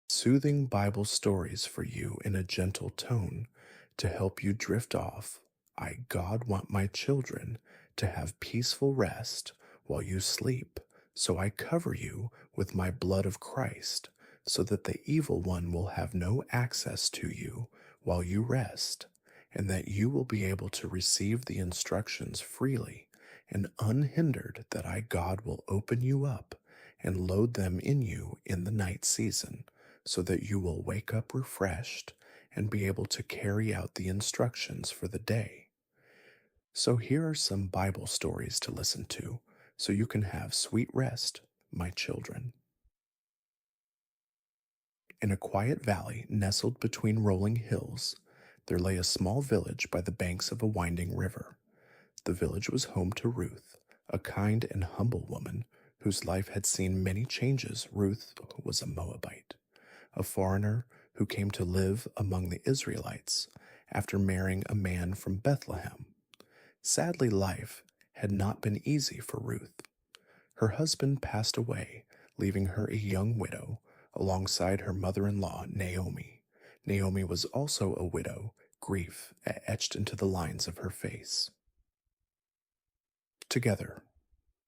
soothing Bible stories for you in a gentle tone to help you drift off. God, want my children to have peaceful rest while you sleep. So I cover you with my blood of Christ, so that the evil one will have no access to you while you rest, and that you will be able to receive the instructions freely and unhindered, that God, will open you up and load them in you in the night season, so that you will wake up refreshed and be able to carry out the instructions for the day. So, here are some Bible stories to listen to so you can have sweet rest, my children. In a quiet valley nestled between rolling hills, there lay a small village by the banks of a winding river. The village was home to Ruth, a kind and humble woman whose life had seen many changes. Ruth was a Moabite, a foreigner who came to live among the Israelites after marrying a man from Bethlehem. Sadly, life had not been easy for Ruth. Her husband passed away, leaving her a young widow alongside her mother in law, Naomi. Naomi was also a widow, grief etched into the lines of her face. Together,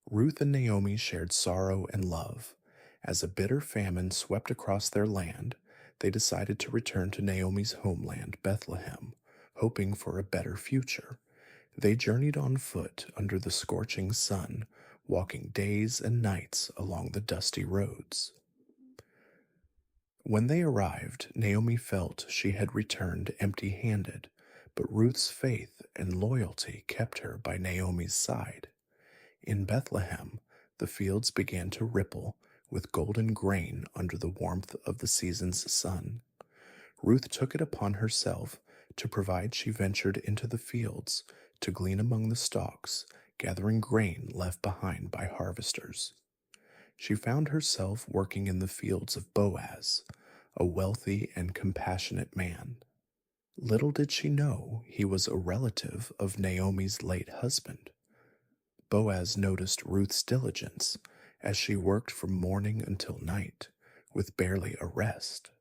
Ruth and Naomi shared sorrow and love. As a bitter famine swept across their land, they decided to return to Naomi's homeland, Bethlehem, hoping for a better future. They journeyed on foot under the scorching sun, walking days and nights along the dusty roads. When they arrived, Naomi felt she had returned empty handed, but Ruth's faith and loyalty kept her by Naomi's side. In Bethlehem, the fields began to ripple with golden grain under the warmth of the season's sun. Ruth took it upon herself to provide. She ventured into the fields to glean among the stalks, gathering grain left behind by harvesters. She found herself working in the fields of Boaz, a wealthy and compassionate man. Little did she know he was a relative of Naomi's late husband. Boaz noticed Ruth's diligence as she worked from morning until night, with barely a rest.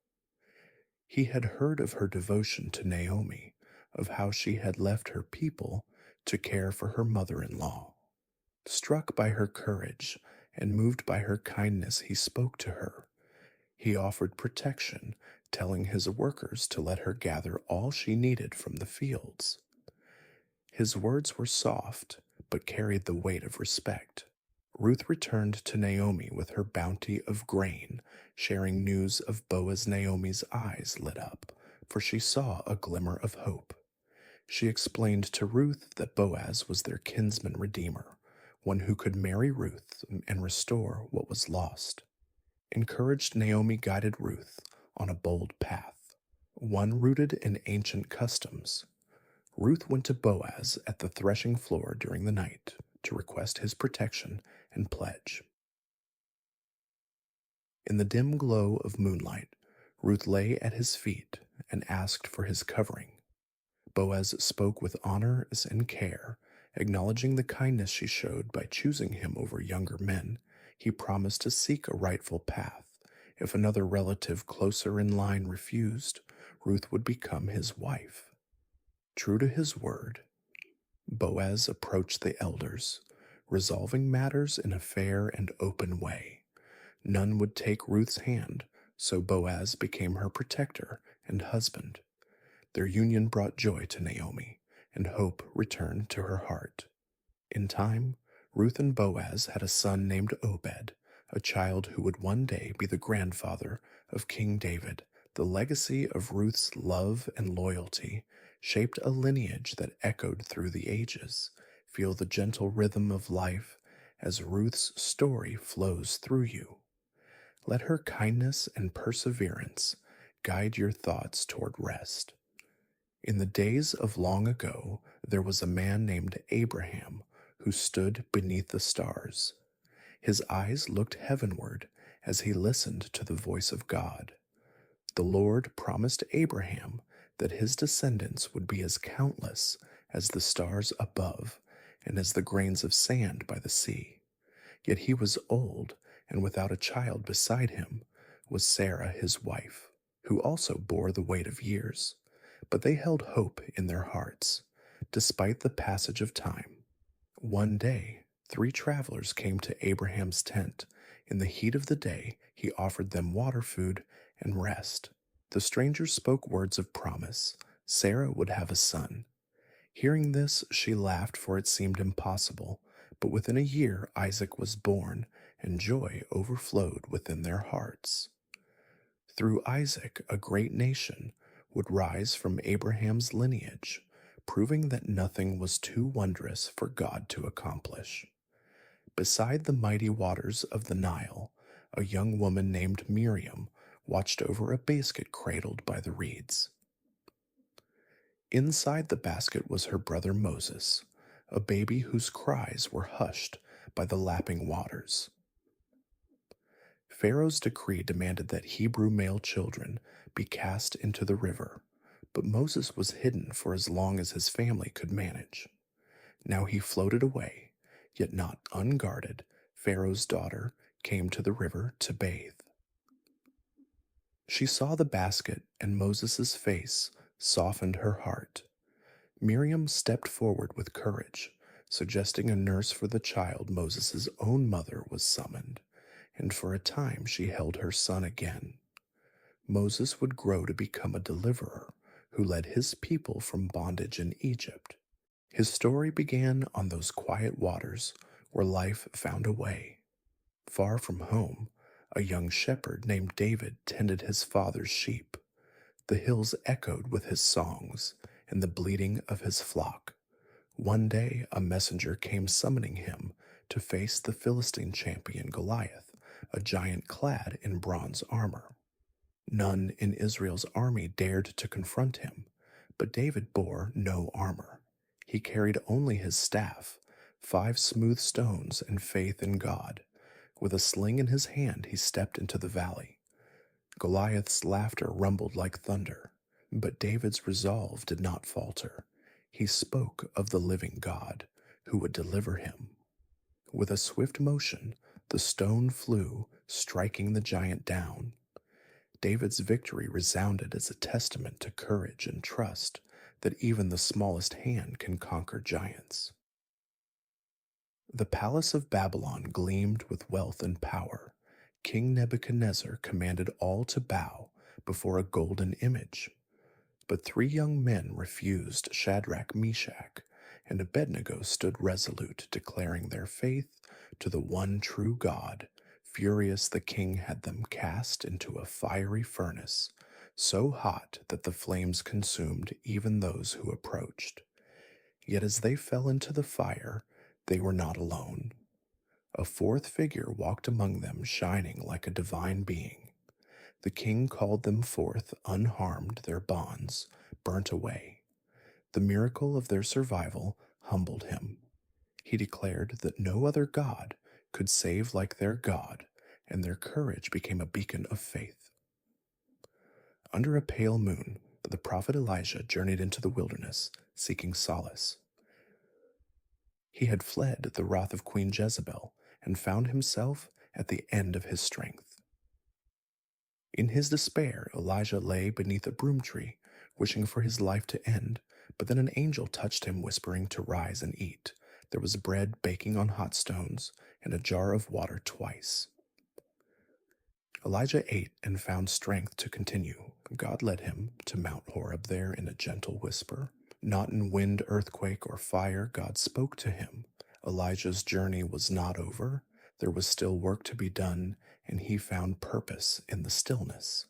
He had heard of her devotion to Naomi, of how she had left her people to care for her mother in law. Struck by her courage and moved by her kindness, he spoke to her. He offered protection, telling his workers to let her gather all she needed from the fields. His words were soft, but carried the weight of respect. Ruth returned to Naomi with her bounty of grain, sharing news of Boaz. Naomi's eyes lit up, for she saw a glimmer of hope. She explained to Ruth that Boaz was their kinsman redeemer, one who could marry Ruth and restore what was lost. Encouraged, Naomi guided Ruth on a bold path, one rooted in ancient customs. Ruth went to Boaz at the threshing floor during the night to request his protection and pledge. In the dim glow of moonlight, Ruth lay at his feet and asked for his covering. Boaz spoke with honor and care, acknowledging the kindness she showed by choosing him over younger men. He promised to seek a rightful path. If another relative closer in line refused, Ruth would become his wife. True to his word, Boaz approached the elders, resolving matters in a fair and open way. None would take Ruth's hand, so Boaz became her protector and husband. Their union brought joy to Naomi, and hope returned to her heart. In time, Ruth and Boaz had a son named Obed, a child who would one day be the grandfather of King David. The legacy of Ruth's love and loyalty shaped a lineage that echoed through the ages. Feel the gentle rhythm of life as Ruth's story flows through you. Let her kindness and perseverance guide your thoughts toward rest. In the days of long ago, there was a man named Abraham who stood beneath the stars. His eyes looked heavenward as he listened to the voice of God. The Lord promised Abraham that his descendants would be as countless as the stars above and as the grains of sand by the sea. Yet he was old and without a child beside him, was Sarah, his wife, who also bore the weight of years, but they held hope in their hearts, despite the passage of time. One day, three travelers came to Abraham's tent. In the heat of the day, he offered them water, food, and rest. The strangers spoke words of promise. Sarah would have a son. Hearing this, she laughed, for it seemed impossible. But within a year, Isaac was born, and joy overflowed within their hearts. Through Isaac, a great nation would rise from Abraham's lineage, proving that nothing was too wondrous for God to accomplish. Beside the mighty waters of the Nile, a young woman named Miriam watched over a basket cradled by the reeds. Inside the basket was her brother Moses, a baby whose cries were hushed by the lapping waters. Pharaoh's decree demanded that Hebrew male children be cast into the river, but Moses was hidden for as long as his family could manage. Now he floated away, yet not unguarded. Pharaoh's daughter came to the river to bathe. She saw the basket, and Moses' face softened her heart. Miriam stepped forward with courage, suggesting a nurse for the child. Moses' own mother was summoned, and for a time she held her son again. Moses would grow to become a deliverer who led his people from bondage in Egypt. His story began on those quiet waters where life found a way. Far from home, a young shepherd named David tended his father's sheep. The hills echoed with his songs and the bleating of his flock. One day, a messenger came summoning him to face the Philistine champion Goliath, a giant clad in bronze armor. None in Israel's army dared to confront him, but David bore no armor. He carried only his staff, 5 smooth stones, and faith in God. With a sling in his hand, he stepped into the valley. Goliath's laughter rumbled like thunder, but David's resolve did not falter. He spoke of the living God who would deliver him. With a swift motion, the stone flew, striking the giant down. David's victory resounded as a testament to courage and trust that even the smallest hand can conquer giants. The palace of Babylon gleamed with wealth and power. King Nebuchadnezzar commanded all to bow before a golden image. But 3 young men refused. Shadrach, Meshach, and Abednego stood resolute, declaring their faith to the one true God. Furious, the king had them cast into a fiery furnace, so hot that the flames consumed even those who approached. Yet as they fell into the fire, they were not alone. A 4th figure walked among them, shining like a divine being. The king called them forth unharmed, their bonds burnt away. The miracle of their survival humbled him. He declared that no other God could save like their God, and their courage became a beacon of faith. Under a pale moon, the prophet Elijah journeyed into the wilderness, seeking solace. He had fled the wrath of Queen Jezebel and found himself at the end of his strength. In his despair, Elijah lay beneath a broom tree, wishing for his life to end, but then an angel touched him, whispering to rise and eat. There was bread baking on hot stones and a jar of water twice. Elijah ate and found strength to continue. God led him to Mount Horeb. There, in a gentle whisper, not in wind, earthquake, or fire, God spoke to him. Elijah's journey was not over. There was still work to be done, and he found purpose in the stillness.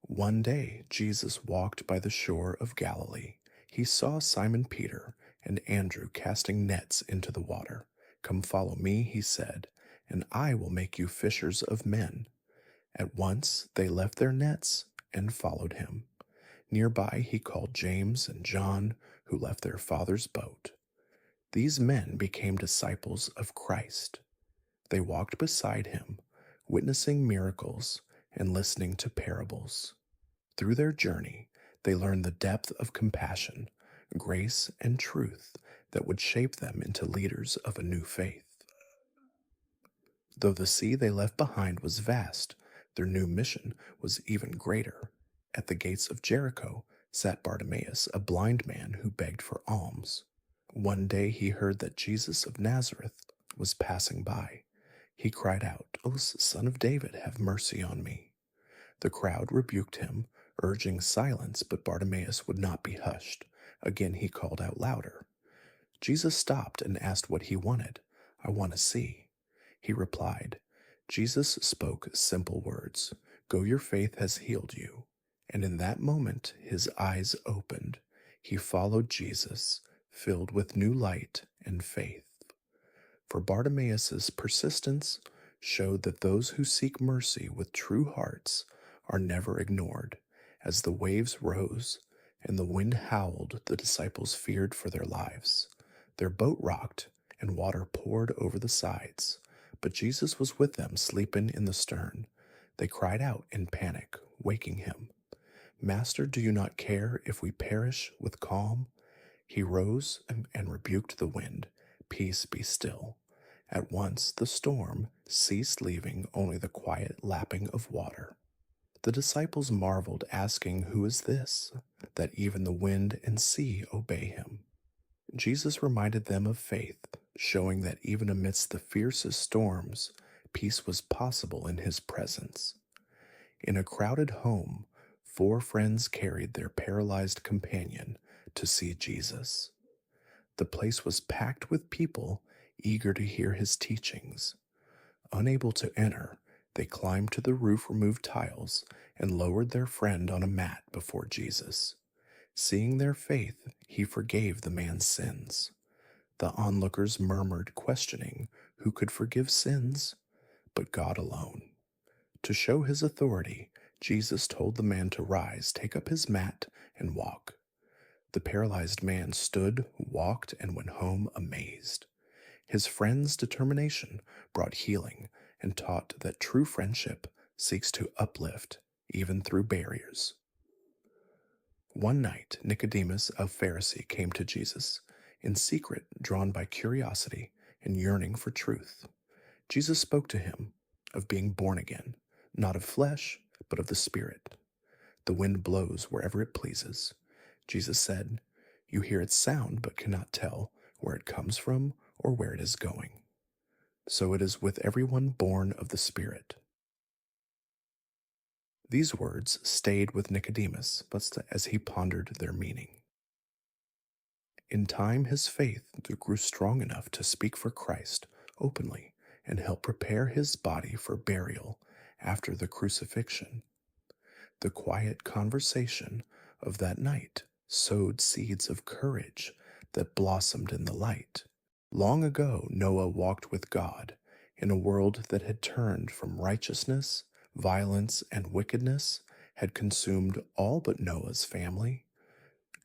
One day, Jesus walked by the shore of Galilee. He saw Simon Peter and Andrew casting nets into the water. "Come follow me," he said, "and I will make you fishers of men." At once they left their nets and followed him. Nearby he called James and John, who left their father's boat. These men became disciples of Christ. They walked beside him, witnessing miracles and listening to parables. Through their journey, they learned the depth of compassion, grace, and truth that would shape them into leaders of a new faith. Though the sea they left behind was vast, Their new mission was even greater. At the gates of Jericho sat Bartimaeus, a blind man who begged for alms. One day he heard that Jesus of Nazareth was passing by. He cried out, "O Son of David, have mercy on me." The crowd rebuked him, urging silence, but Bartimaeus would not be hushed. Again he called out louder. Jesus stopped and asked what he wanted. "I want to see." He replied. Jesus spoke simple words. "Go, your faith has healed you." And in that moment his eyes opened. He followed Jesus, filled with new light and faith. For Bartimaeus' persistence showed that those who seek mercy with true hearts are never ignored. As the waves rose and the wind howled, the disciples feared for their lives. Their boat rocked and water poured over the sides, but Jesus was with them, sleeping in the stern. They cried out in panic, waking him. "Master, do you not care if we perish with calm?" He rose and rebuked the wind. "Peace, be still." At once the storm ceased, leaving only the quiet lapping of water. The disciples marveled, asking, "Who is this, that even the wind and sea obey him?" Jesus reminded them of faith, showing that even amidst the fiercest storms, peace was possible in his presence. In a crowded home, 4 friends carried their paralyzed companion to see Jesus. The place was packed with people eager to hear his teachings. Unable to enter, they climbed to the roof, removed tiles, and lowered their friend on a mat before Jesus. Seeing their faith, he forgave the man's sins. The onlookers murmured, questioning who could forgive sins, but God alone. To show his authority, Jesus told the man to rise, take up his mat, and walk. The paralyzed man stood, walked, and went home amazed. His friend's determination brought healing and taught that true friendship seeks to uplift even through barriers. One night, Nicodemus, a Pharisee, came to Jesus in secret, drawn by curiosity and yearning for truth. Jesus spoke to him of being born again, not of flesh, but of the Spirit. The wind blows wherever it pleases. Jesus said, "You hear its sound, but cannot tell where it comes from or where it is going. So it is with everyone born of the Spirit." These words stayed with Nicodemus as he pondered their meaning. In time, his faith grew strong enough to speak for Christ openly and help prepare his body for burial after the crucifixion. The quiet conversation of that night sowed seeds of courage that blossomed in the light. Long ago, Noah walked with God in a world that had turned from righteousness, violence, and wickedness, had consumed all but Noah's family.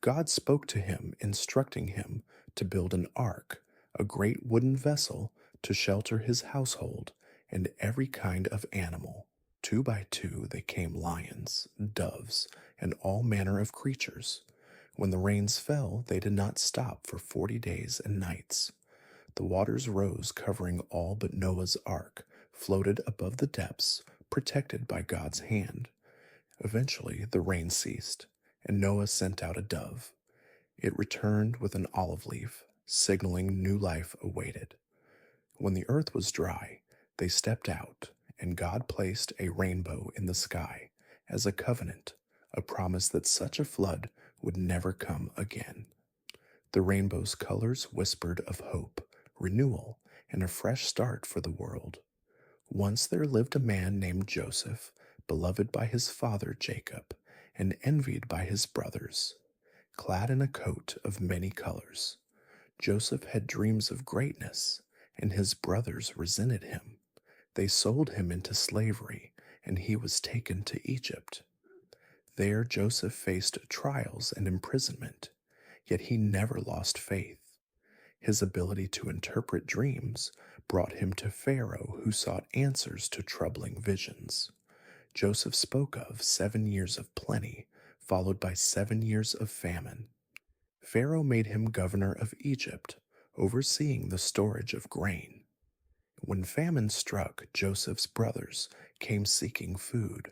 God spoke to him, instructing him to build an ark, a great wooden vessel to shelter his household and every kind of animal. 2 by 2 they came lions, doves, and all manner of creatures. When the rains fell, they did not stop for 40 days and nights. The waters rose, covering all but Noah's ark, floated above the depths, protected by God's hand. Eventually, the rain ceased, and Noah sent out a dove. It returned with an olive leaf, signaling new life awaited. When the earth was dry, they stepped out, and God placed a rainbow in the sky as a covenant, a promise that such a flood would never come again. The rainbow's colors whispered of hope, renewal, and a fresh start for the world. Once there lived a man named Joseph, beloved by his father Jacob, and envied by his brothers. Clad in a coat of many colors, Joseph had dreams of greatness, and his brothers resented him. They sold him into slavery, and he was taken to Egypt. There Joseph faced trials and imprisonment, yet he never lost faith. His ability to interpret dreams brought him to Pharaoh, who sought answers to troubling visions. Joseph spoke of 7 years of plenty, followed by 7 years of famine. Pharaoh made him governor of Egypt, overseeing the storage of grain. When famine struck, Joseph's brothers came seeking food.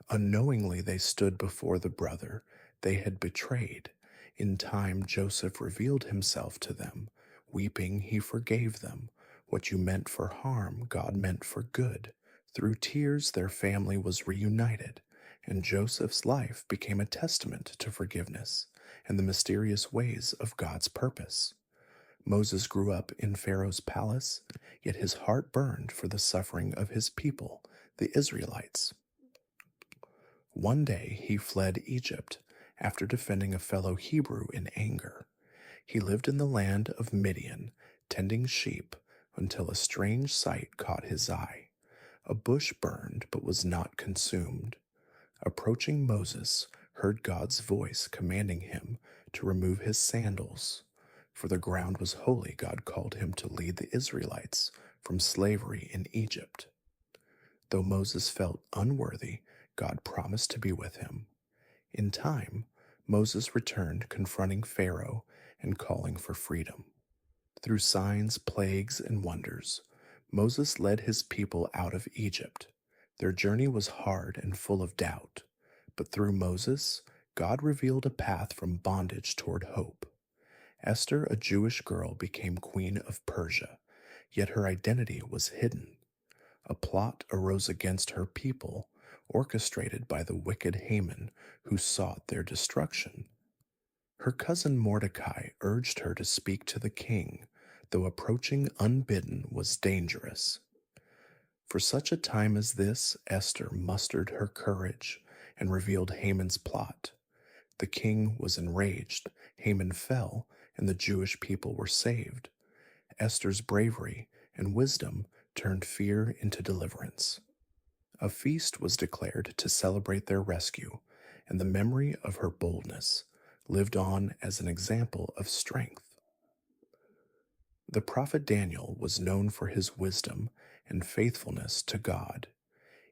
Unknowingly, they stood before the brother they had betrayed. In time, Joseph revealed himself to them. Weeping, he forgave them. What you meant for harm, God meant for good. Through tears, their family was reunited, and Joseph's life became a testament to forgiveness and the mysterious ways of God's purpose. Moses grew up in Pharaoh's palace, yet his heart burned for the suffering of his people, the Israelites. One day he fled Egypt after defending a fellow Hebrew in anger. He lived in the land of Midian, tending sheep, until a strange sight caught his eye. A bush burned but was not consumed. Approaching Moses, heard God's voice commanding him to remove his sandals. For the ground was holy, God called him to lead the Israelites from slavery in Egypt. Though Moses felt unworthy, God promised to be with him. In time, Moses returned, confronting Pharaoh and calling for freedom. Through signs, plagues, and wonders, Moses led his people out of Egypt. Their journey was hard and full of doubt, but through Moses, God revealed a path from bondage toward hope. Esther, a Jewish girl, became queen of Persia, yet her identity was hidden. A plot arose against her people, orchestrated by the wicked Haman, who sought their destruction. Her cousin Mordecai urged her to speak to the king, though approaching unbidden was dangerous. For such a time as this, Esther mustered her courage and revealed Haman's plot. The king was enraged, Haman fell, and the Jewish people were saved. Esther's bravery and wisdom turned fear into deliverance. A feast was declared to celebrate their rescue, and the memory of her boldness lived on as an example of strength. The prophet Daniel was known for his wisdom and faithfulness to God.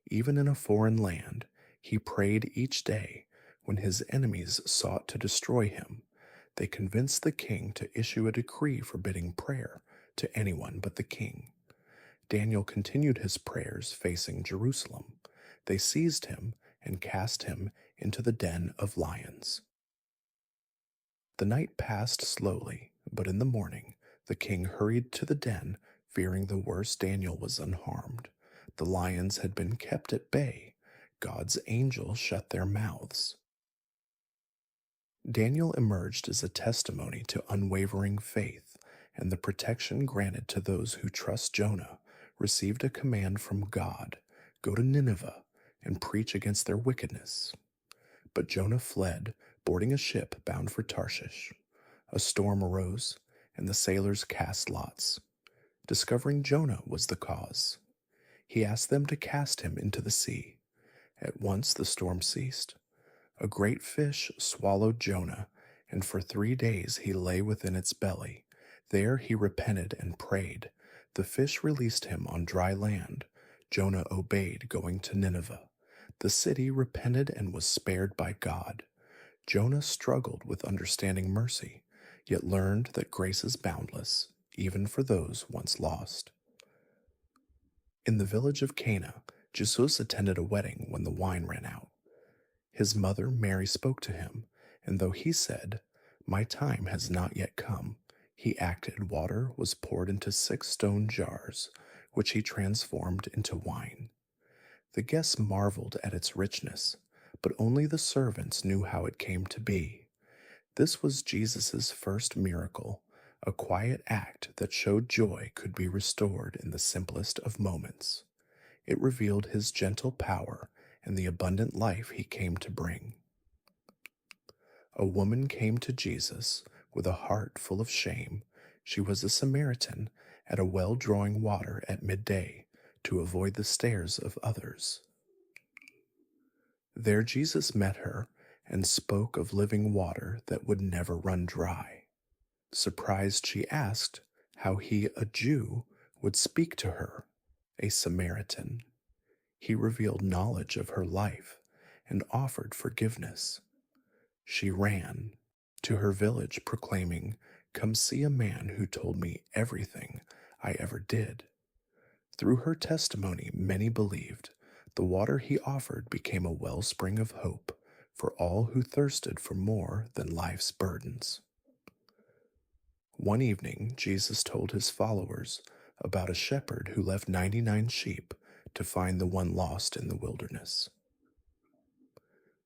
Even in a foreign land, he prayed each day. When his enemies sought to destroy him, they convinced the king to issue a decree forbidding prayer to anyone but the king. Daniel continued his prayers facing Jerusalem. They seized him and cast him into the den of lions. The night passed slowly, but in the morning the king hurried to the den, fearing the worst. Daniel was unharmed. The lions had been kept at bay. God's angel shut their mouths. Daniel emerged as a testimony to unwavering faith, and the protection granted to those who trust Jonah received a command from God: go to Nineveh and preach against their wickedness. But Jonah fled, boarding a ship bound for Tarshish. A storm arose, and the sailors cast lots. Discovering Jonah was the cause, he asked them to cast him into the sea. At once the storm ceased. A great fish swallowed Jonah, and for 3 days he lay within its belly. There he repented and prayed. The fish released him on dry land. Jonah obeyed, going to Nineveh. The city repented and was spared by God. Jonah struggled with understanding mercy, yet learned that grace is boundless, even for those once lost. In the village of Cana, Jesus attended a wedding when the wine ran out. His mother, Mary, spoke to him, and though he said, "My time has not yet come," he acted. Water was poured into 6 stone jars, which he transformed into wine. The guests marveled at its richness, but only the servants knew how it came to be. This was Jesus' first miracle, a quiet act that showed joy could be restored in the simplest of moments. It revealed his gentle power and the abundant life he came to bring. A woman came to Jesus with a heart full of shame. She was a Samaritan at a well drawing water at midday to avoid the stares of others. There Jesus met her and spoke of living water that would never run dry. Surprised, she asked how he, a Jew, would speak to her, a Samaritan. He revealed knowledge of her life and offered forgiveness. She ran to her village proclaiming, "Come see a man who told me everything I ever did." Through her testimony, many believed. The water he offered became a wellspring of hope for all who thirsted for more than life's burdens. One evening, Jesus told his followers about a shepherd who left 99 sheep to find the one lost in the wilderness.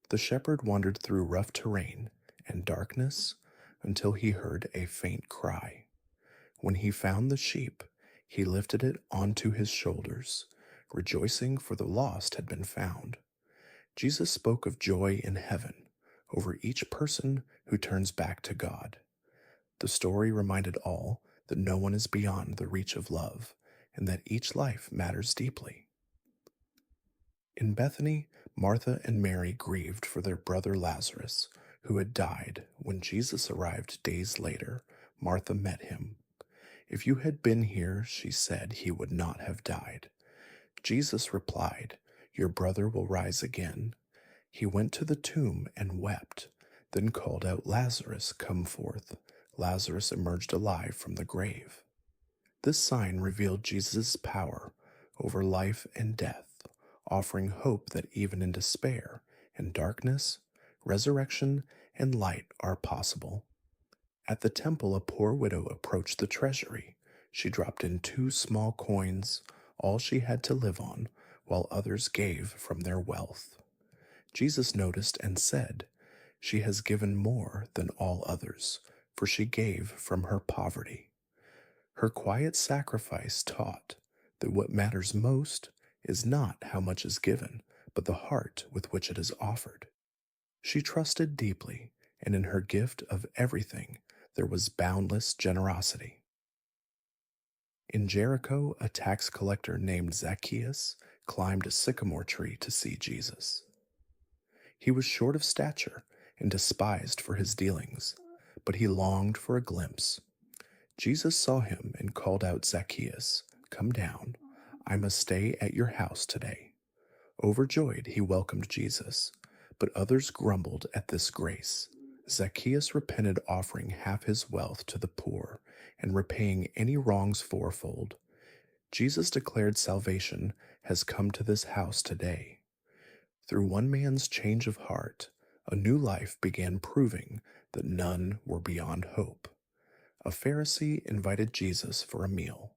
The shepherd wandered through rough terrain and darkness until he heard a faint cry. When he found the sheep, he lifted it onto his shoulders, rejoicing for the lost had been found. Jesus spoke of joy in heaven over each person who turns back to God. The story reminded all that no one is beyond the reach of love and that each life matters deeply. In Bethany, Martha and Mary grieved for their brother Lazarus, who had died. When Jesus arrived days later, Martha met him. "If you had been here," she said, "he would not have died." Jesus replied, "Your brother will rise again." He went to the tomb and wept, then called out, "Lazarus, come forth." Lazarus emerged alive from the grave. This sign revealed Jesus' power over life and death, offering hope that even in despair and darkness, resurrection and light are possible. At the temple, a poor widow approached the treasury. She dropped in 2 small coins, all she had to live on, while others gave from their wealth. Jesus noticed and said, "She has given more than all others, for she gave from her poverty." Her quiet sacrifice taught that what matters most is not how much is given, but the heart with which it is offered. She trusted deeply, and in her gift of everything, there was boundless generosity. In Jericho, a tax collector named Zacchaeus climbed a sycamore tree to see Jesus. He was short of stature and despised for his dealings, but he longed for a glimpse. Jesus saw him and called out, "Zacchaeus, come down. I must stay at your house today." Overjoyed, he welcomed Jesus, but others grumbled at this grace. Zacchaeus repented, offering half his wealth to the poor and repaying any wrongs fourfold. Jesus declared salvation has come to this house today. Through one man's change of heart, a new life began, proving that none were beyond hope. A Pharisee invited Jesus for a meal.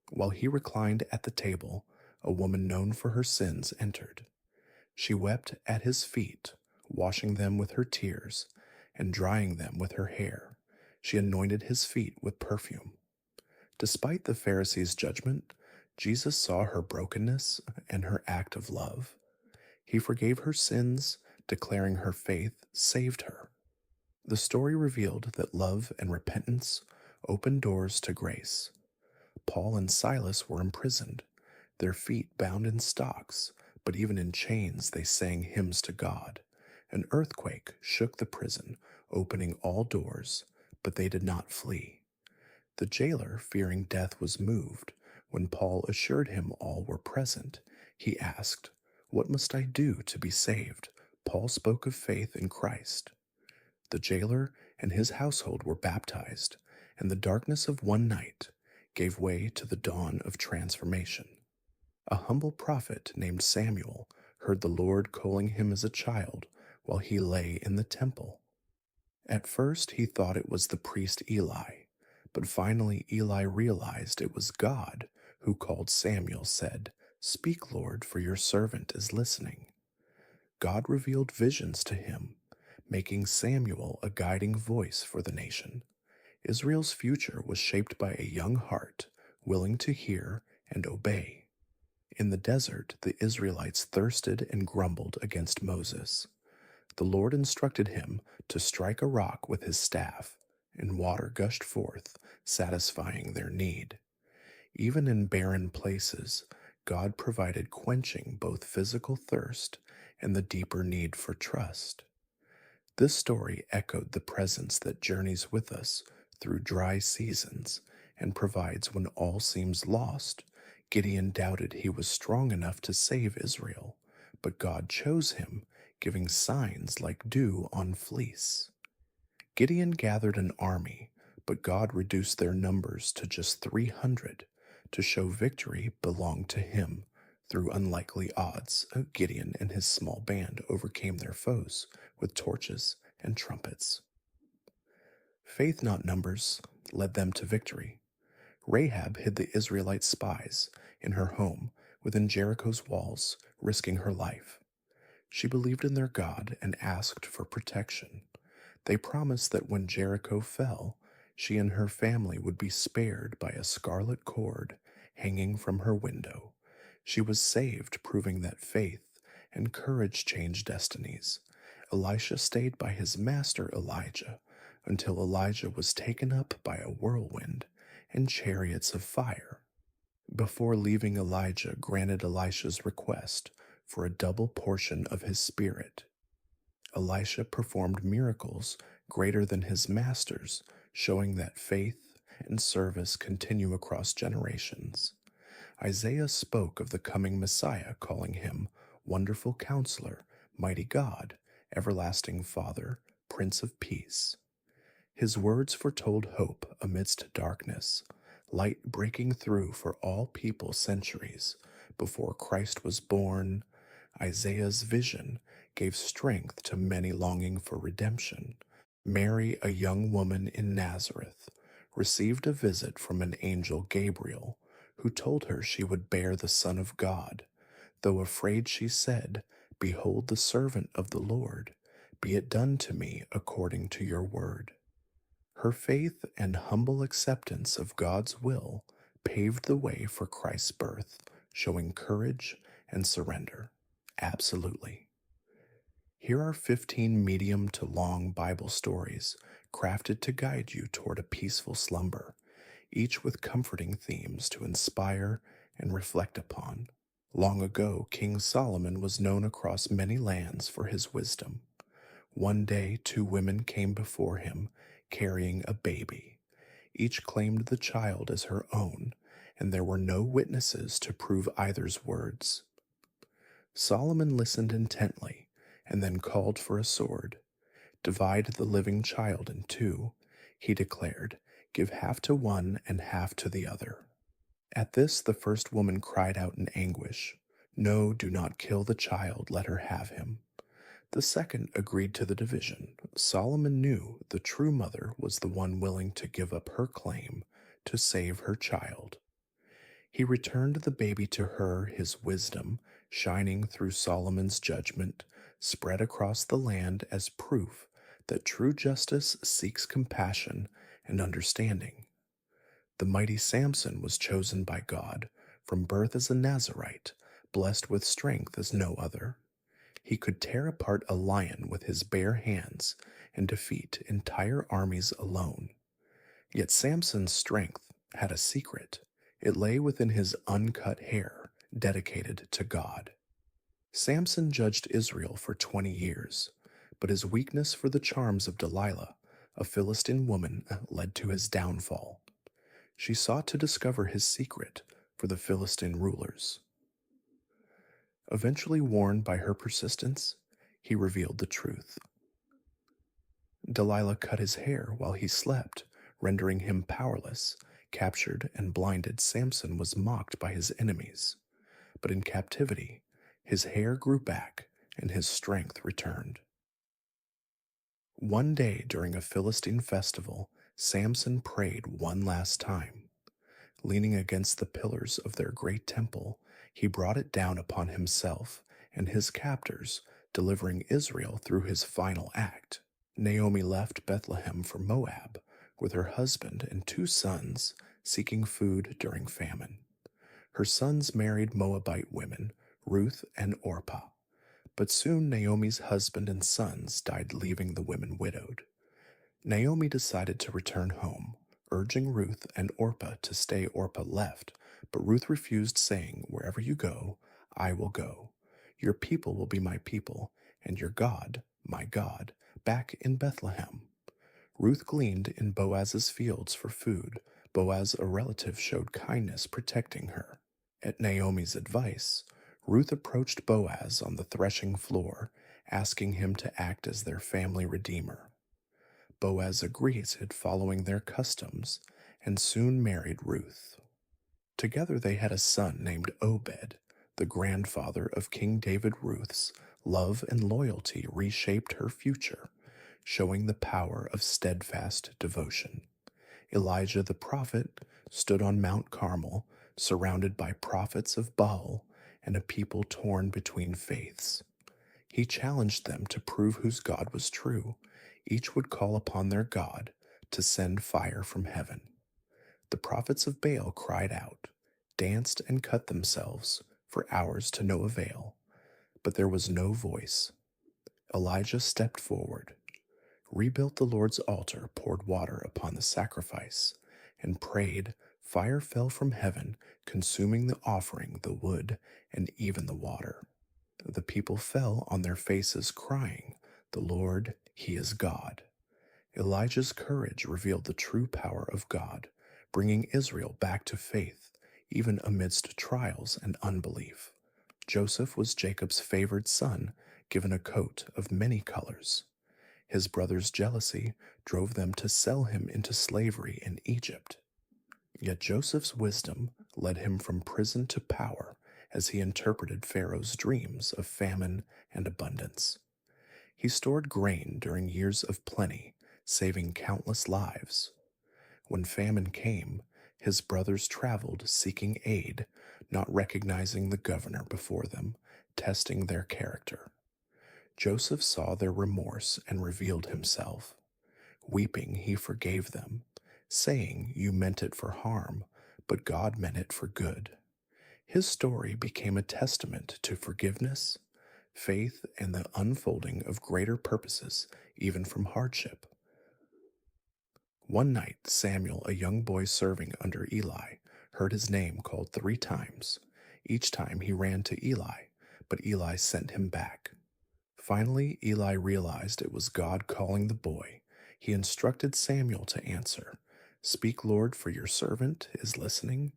While he reclined at the table, a woman known for her sins entered. She wept at his feet, washing them with her tears and drying them with her hair. She anointed his feet with perfume. Despite the Pharisee's judgment, Jesus saw her brokenness and her act of love. He forgave her sins, declaring her faith saved her. The story revealed that love and repentance opened doors to grace. Paul and Silas were imprisoned, their feet bound in stocks, but even in chains they sang hymns to God. An earthquake shook the prison, opening all doors, but they did not flee. The jailer, fearing death, was moved. When Paul assured him all were present, he asked, "What must I do to be saved?" Paul spoke of faith in Christ. The jailer and his household were baptized, and the darkness of one night gave way to the dawn of transformation. A humble prophet named Samuel heard the Lord calling him as a child while he lay in the temple. At first he thought it was the priest Eli, but finally Eli realized it was God who called. Samuel said, "Speak, Lord, for your servant is listening." God revealed visions to him, making Samuel a guiding voice for the nation. Israel's future was shaped by a young heart willing to hear and obey. In the desert, the Israelites thirsted and grumbled against Moses. The Lord instructed him to strike a rock with his staff, and water gushed forth, satisfying their need. Even in barren places, God provided, quenching both physical thirst and the deeper need for trust. This story echoed the presence that journeys with us through dry seasons and provides when all seems lost. Gideon doubted he was strong enough to save Israel, but God chose him, giving signs like dew on fleece. Gideon gathered an army, but God reduced their numbers to just 300 to show victory belonged to him Through unlikely odds, Gideon and his small band overcame their foes with torches and trumpets. Faith, not numbers, led them to victory. Rahab hid the Israelite spies in her home within Jericho's walls, risking her life. She believed in their God and asked for protection. They promised that when Jericho fell, she and her family would be spared by a scarlet cord hanging from her window. She was saved, proving that faith and courage change destinies. Elisha stayed by his master Elijah until Elijah was taken up by a whirlwind and chariots of fire. Before leaving, Elijah granted Elisha's request for a double portion of his spirit. Elisha performed miracles greater than his master's, showing that faith and service continue across generations. Isaiah spoke of the coming Messiah, calling him Wonderful Counselor, Mighty God, Everlasting Father, Prince of Peace. His words foretold hope amidst darkness, light breaking through for all people centuries before Christ was born. Isaiah's vision gave strength to many longing for redemption. Mary, a young woman in Nazareth, received a visit from an angel Gabriel, who told her she would bear the Son of God. Though afraid, she said, "Behold the servant of the Lord. Be it done to me according to your word." Her faith and humble acceptance of God's will paved the way for Christ's birth, showing courage and surrender. Absolutely. Here are 15 medium to long Bible stories crafted to guide you toward a peaceful slumber, each with comforting themes to inspire and reflect upon. Long ago, King Solomon was known across many lands for his wisdom. One day, two women came before him carrying a baby. Each claimed the child as her own, and there were no witnesses to prove either's words. Solomon listened intently and then called for a sword. "Divide the living child in two," he declared. "Give half to one and half to the other." At this, the first woman cried out in anguish, "No, do not kill the child, let her have him." The second agreed to the division. Solomon knew the true mother was the one willing to give up her claim to save her child. He returned the baby to her, his wisdom, shining through Solomon's judgment, spread across the land as proof that true justice seeks compassion and understanding. The mighty Samson was chosen by God from birth as a Nazarite, blessed with strength as no other. He could tear apart a lion with his bare hands and defeat entire armies alone. Yet Samson's strength had a secret. It lay within his uncut hair, dedicated to God. Samson judged Israel for 20 years, but his weakness for the charms of Delilah, a Philistine woman, led to his downfall. She sought to discover his secret for the Philistine rulers. Eventually warned by her persistence, he revealed the truth. Delilah cut his hair while he slept, rendering him powerless. Captured and blinded, Samson was mocked by his enemies. But in captivity, his hair grew back and his strength returned. One day during a Philistine festival, Samson prayed one last time. Leaning against the pillars of their great temple, he brought it down upon himself and his captors, delivering Israel through his final act. Naomi left Bethlehem for Moab with her husband and two sons, seeking food during famine. Her sons married Moabite women, Ruth and Orpah. But soon Naomi's husband and sons died, leaving the women widowed. Naomi decided to return home, urging Ruth and Orpah to stay. Orpah left, but Ruth refused, saying, "Wherever you go, I will go. Your people will be my people, and your God, my God, back in Bethlehem." Ruth gleaned in Boaz's fields for food. Boaz, a relative, showed kindness, protecting her. At Naomi's advice, Ruth approached Boaz on the threshing floor, asking him to act as their family redeemer. Boaz agreed, following their customs, and soon married Ruth. Together they had a son named Obed, the grandfather of King David Ruth's, love and loyalty reshaped her future, showing the power of steadfast devotion. Elijah the prophet stood on Mount Carmel, surrounded by prophets of Baal and a people torn between faiths. He challenged them to prove whose God was true. Each would call upon their God to send fire from heaven. The prophets of Baal cried out, danced, and cut themselves for hours to no avail, but there was no voice. Elijah stepped forward, rebuilt the Lord's altar, poured water upon the sacrifice, and prayed. Fire fell from heaven, consuming the offering, the wood, and even the water. The people fell on their faces, crying, "The Lord, He is God." Elijah's courage revealed the true power of God, bringing Israel back to faith, even amidst trials and unbelief. Joseph was Jacob's favored son, given a coat of many colors. His brothers' jealousy drove them to sell him into slavery in Egypt. Yet Joseph's wisdom led him from prison to power as he interpreted Pharaoh's dreams of famine and abundance. He stored grain during years of plenty, saving countless lives. When famine came, his brothers traveled seeking aid, not recognizing the governor before them, testing their character. Joseph saw their remorse and revealed himself. Weeping, he forgave them, saying, "You meant it for harm, but God meant it for good." His story became a testament to forgiveness, faith, and the unfolding of greater purposes, even from hardship. One night, Samuel, a young boy serving under Eli, heard his name called 3 times. Each time he ran to Eli, but Eli sent him back. Finally, Eli realized it was God calling the boy. He instructed Samuel to answer, "Speak, Lord, for your servant is listening."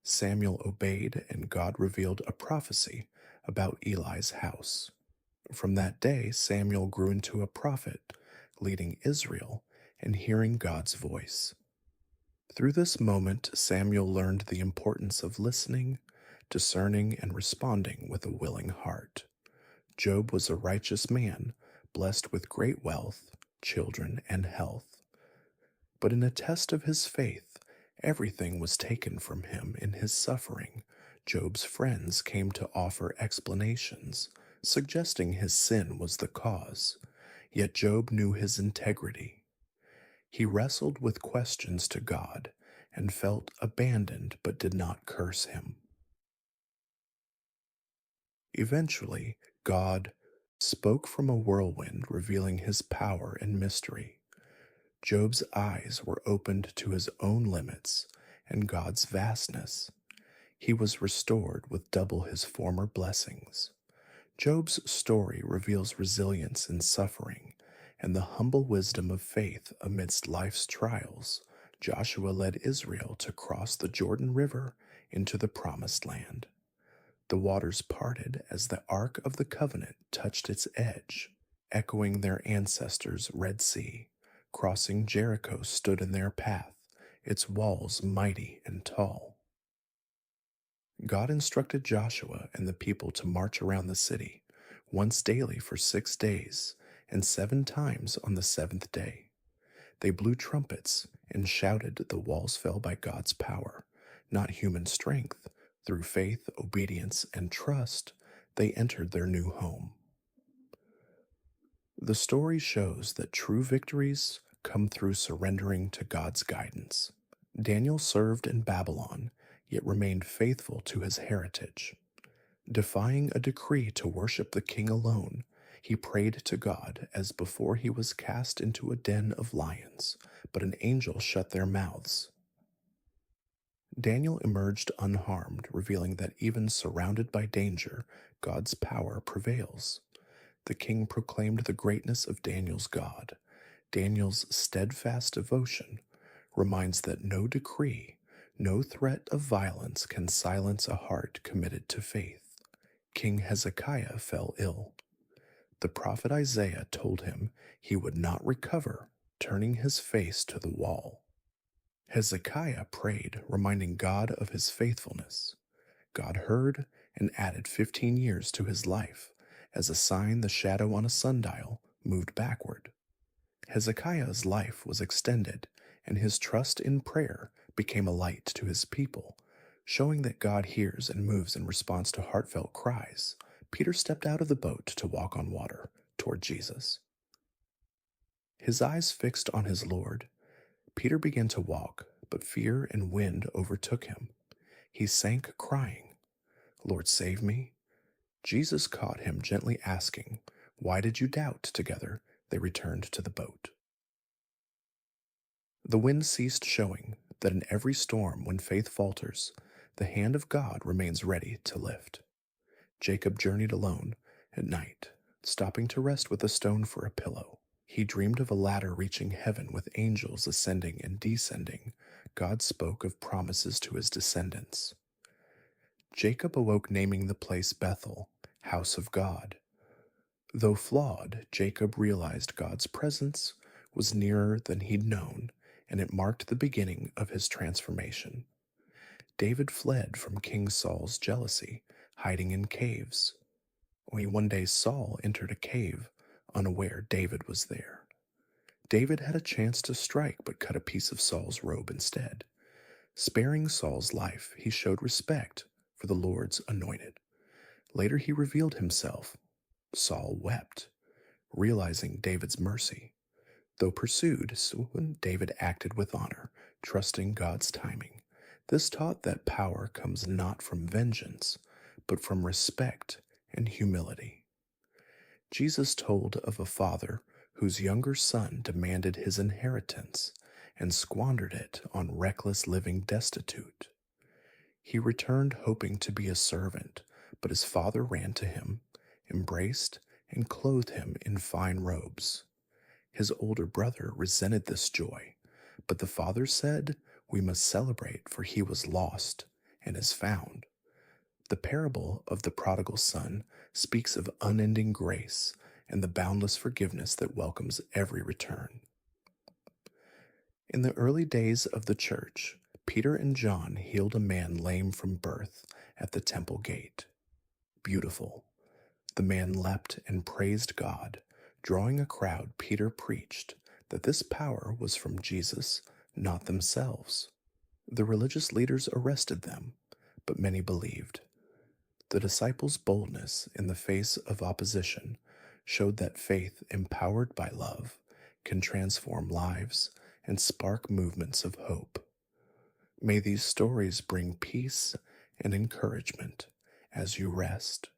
Samuel obeyed, and God revealed a prophecy about Eli's house. From that day, Samuel grew into a prophet, leading Israel and hearing God's voice. Through this moment, Samuel learned the importance of listening, discerning, and responding with a willing heart. Job was a righteous man, blessed with great wealth, children, and health. But in a test of his faith, everything was taken from him in his suffering. Job's friends came to offer explanations, suggesting his sin was the cause. Yet Job knew his integrity. He wrestled with questions to God and felt abandoned but did not curse him. Eventually, God spoke from a whirlwind, revealing his power and mystery. Job's eyes were opened to his own limits and God's vastness. He was restored with double his former blessings. Job's story reveals resilience in suffering and the humble wisdom of faith amidst life's trials. Joshua led Israel to cross the Jordan River into the Promised Land. The waters parted as the Ark of the Covenant touched its edge, echoing their ancestors' Red Sea. Crossing Jericho stood in their path, its walls mighty and tall. God instructed Joshua and the people to march around the city, once daily for 6 days, and 7 times on the 7th day. They blew trumpets and shouted. The walls fell by God's power, not human strength. Through faith, obedience, and trust, they entered their new home. The story shows that true victories come through surrendering to God's guidance. Daniel served in Babylon, yet remained faithful to his heritage. Defying a decree to worship the king alone, he prayed to God as before he was cast into a den of lions, but an angel shut their mouths. Daniel emerged unharmed, revealing that even surrounded by danger, God's power prevails. The king proclaimed the greatness of Daniel's God. Daniel's steadfast devotion reminds that no decree, no threat of violence can silence a heart committed to faith. King Hezekiah fell ill. The prophet Isaiah told him he would not recover, turning his face to the wall. Hezekiah prayed, reminding God of his faithfulness. God heard and added 15 years to his life, as a sign the shadow on a sundial moved backward. Hezekiah's life was extended, and his trust in prayer became a light to his people, showing that God hears and moves in response to heartfelt cries. Peter stepped out of the boat to walk on water toward Jesus. His eyes fixed on his Lord, Peter began to walk, but fear and wind overtook him. He sank, crying, "Lord, save me." Jesus caught him, gently asking, "Why did you doubt?" Together, they returned to the boat. The wind ceased, showing that in every storm, when faith falters, the hand of God remains ready to lift. Jacob journeyed alone at night, stopping to rest with a stone for a pillow. He dreamed of a ladder reaching heaven with angels ascending and descending. God spoke of promises to his descendants. Jacob awoke, naming the place Bethel, house of God. Though flawed, Jacob realized God's presence was nearer than he'd known, and it marked the beginning of his transformation. David fled from King Saul's jealousy, hiding in caves. One day Saul entered a cave, unaware David was there. David had a chance to strike, but cut a piece of Saul's robe instead. Sparing Saul's life, he showed respect for the Lord's anointed. Later he revealed himself. Saul wept, realizing David's mercy. Though pursued, David acted with honor, trusting God's timing. This taught that power comes not from vengeance, but from respect and humility. Jesus told of a father whose younger son demanded his inheritance and squandered it on reckless living destitute. He returned hoping to be a servant, but his father ran to him, embraced, and clothed him in fine robes. His older brother resented this joy, but the father said, "We must celebrate, for he was lost and is found." The parable of the prodigal son speaks of unending grace and the boundless forgiveness that welcomes every return. In the early days of the church, Peter and John healed a man lame from birth at the temple gate. Beautiful. The man leapt and praised God. Drawing a crowd, Peter preached that this power was from Jesus, not themselves. The religious leaders arrested them, but many believed. The disciples' boldness in the face of opposition showed that faith, empowered by love, can transform lives and spark movements of hope. May these stories bring peace and encouragement as you rest